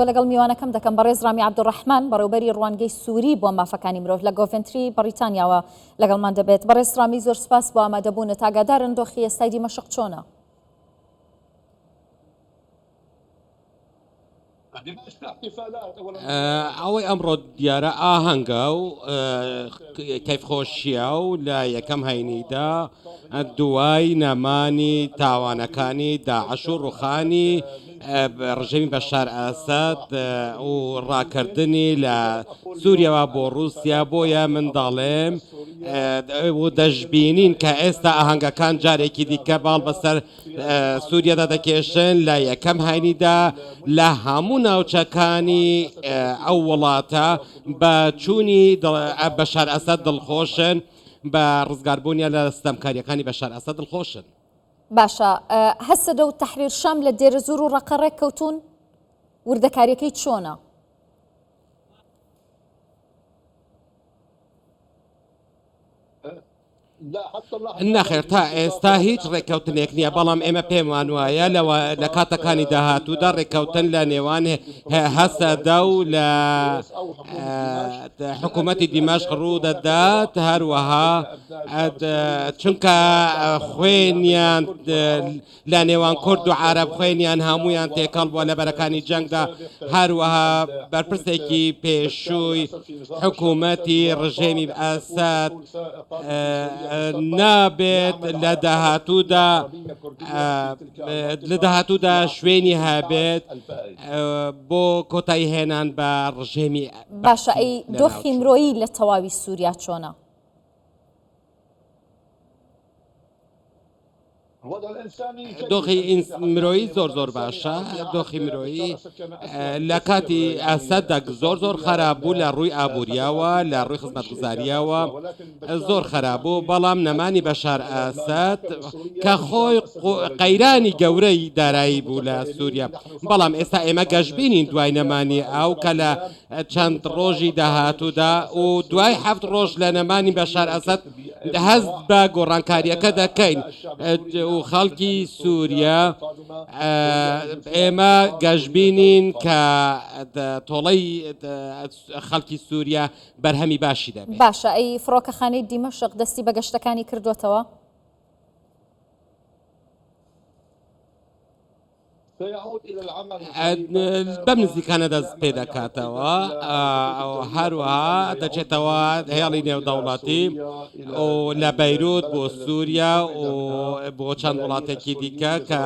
گۆ لەگەڵ میوانەکەم دەکەم بەڕێز ڕامی عەبدوڕەحمان بەڕێوەبەری ڕوانگەی سووری بۆ مافەکانی مرۆڤ لە کۆڤنتری بەریتانیاوە لەگەڵمان دەبێت. بەڕێز ڕامی زۆر سپاس بۆ ئامادەبوونت. ئاگادارن دۆخی ئێستای دیمەشق چۆنە؟ ئەوەی ئەمڕۆ دیارە ئاهەنگە و کەیفخۆشیە و لە یەکەم هەینیدا دوای نەمانی تاوانەکانی داعش و ڕوخانی ڕژێمی بەشار ئاساد و ڕاکردنی لە سووریەوە بۆ رووسیا بۆیە من دەڵێم و دەشبینین کە ئێستا ئاهەنگەکان جارێکی دیکە باڵ بەسەر سووریەدا دەکێشن لە یەکەم هەینیدا لە هەموو ناوچەکانی ئەو وڵاتە بە چوونی بەشار ئاساد دڵخۆشن بە ڕزگاربوونیە لە ستەمکاریەکانی بەشار ئاساد دڵخۆشن. باشە هەسەدە و تەحریر شام لە دێرەزور و ڕەقەڕێک کەوتون وردەکاریەکەی چۆنە؟ نەخێر تا ئێستا هیچ ڕێککەوتنێک نییە، بەڵام ئێمە پێمان وایە لە کاتەکانی داهاتوودا ڕێککەوتن لە نێوان هەسەدە و لە حکوومەتی دیمەشق ڕوو دەدات، هەروەها چونکە خوێنیان لە نێوان کورد و عارەب خوێنیان هەمویان تێکەڵ بووە لە بەرەکانی جەنگدا، هەروەها بەرپرسێکی پێشووی حکوومەتی ڕژێمی ئاساد نابێت لە داهاتوودا شوێنی هەبێت بۆ کۆتایی هێنان بە ڕژێمی. باشە ئەی دۆخی مرۆیی لە تەواوی سووریا چۆنە؟ دۆخی مرۆیی زۆر باشە. دۆخی مرۆیی لە کاتی ئاسەددا زۆر خراپ بوو لە ڕووی ئابوووریاوە، لە ڕووی خزمەتگوزاریاوە زۆر خراپ بوو، بەڵام نەمانی بەشار ئاساد کە خۆی قەیرانی گەورەی دارایی بوو لە سووریا، بەڵام ئێستا ئێمە گەشتبینین دوای نەمانی ئەو کە لە چەند ڕۆژی داهاتوودا و دوای 7 ڕۆژ لە نەمانی بەشار ئاساد هەست بە گۆڕانکاریەکە دەکەین و خەڵکی سووریا ئێمە گەشتبینین کە تۆڵەی خەڵکی سووریا بەرهەمی باشی دەبێت. باشە ئەی فڕۆکەخانەی دیمەشق دەستی بە گەشتەکانی کردوتەوە؟ بەم نزیکانە دەست پێ دەکاتەوە، هەروەها دەچێتەوە هێڵی نێودەوڵەتی و لە بەیروت بۆ سووریا و بۆ چەند وڵاتێکی دیکە کە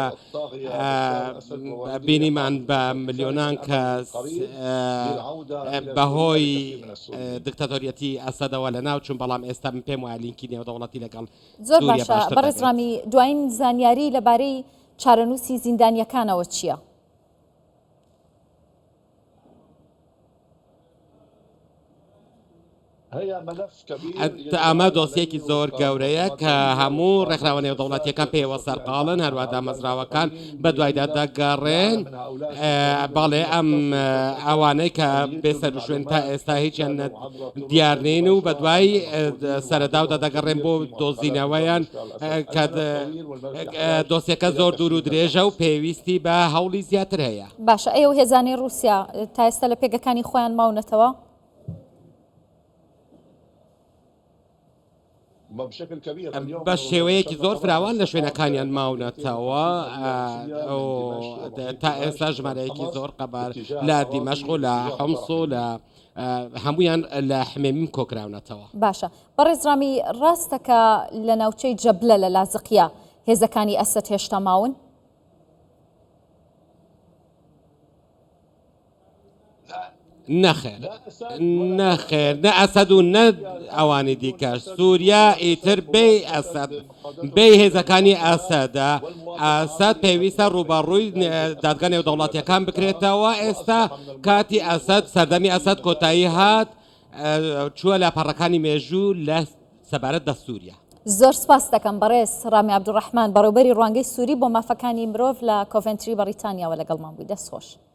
بینیمان بە ملیۆنان کەس بەهۆی دکتاتۆریەتی ئەسەدەوە لە ناو چوون، بەڵام ئێستا من پێم وایە لینکی نێودەوڵەتی لەگەڵ زۆر باشە. بەڕێز ڕامی دوایین زانیاری لەبارەی چارەنووسی زیندانیەکانەوە چییە؟ ئەمە دۆسیەکی زۆر گەورەیە کە هەموو ڕێکخراوە نێودەوڵەتیەکان پێوە سەرقاڵن، هەروە دامەزراوەکان بە دوایدا دەگەڕێن. بەڵێ ئەم ئەوانەی کە بێسەر و شوێن تا ئێستا هیچیان دیار نین و بە دوای سەرەداودا دەگەڕێن بۆ دۆزینەوەیان کە دۆسیەکە زۆر دوور و درێژە و پێویستی بە هەوڵی زیاتر هەیە. باشە ئێوە هێزانەی رووسیا تا ئێستا لە پێگەکانی خۆیان ماونەتەوە؟ بە شێوەیەکی زۆر فراوان لە شوێنەکانیان ماونەتەوە، تا ئێستا ژمارەیەکی زۆر قەبار لە دیمەشق و لە حومس و لە هەمویان لە حمێمیم کۆکراونەتەوە. باشە بەڕێز ڕامی ڕاستەکە لە ناوچەی جەبلە لە لازقیە هێزەکانی ئەسەد هێشتا ماون؟ نەخێر نە ئەسەد و نە ئەوانی دیکەش. سووریا ئیتر بێ هێزەکانی ئەسەدە. ئەسەد پێویستە ڕوبەڕووی دادگا نێودەوڵەتیەکان بکرێتەوە. ئێستا کاتی ئەسەد سەردەمی ئەسەد کۆتایی هات، چووە لە پەڕەکانی مێژوو لە سەبارەت دە سووریا. زۆر سپاس دەکەم بەڕێز ڕامی عەبدوڕەحمان بەڕێوەبەری ڕوانگەی سووری بۆ مافەکانی مرۆڤ لە کۆڤنتری بەریتانیاوە لەگەڵمان بووی. دەست خۆش.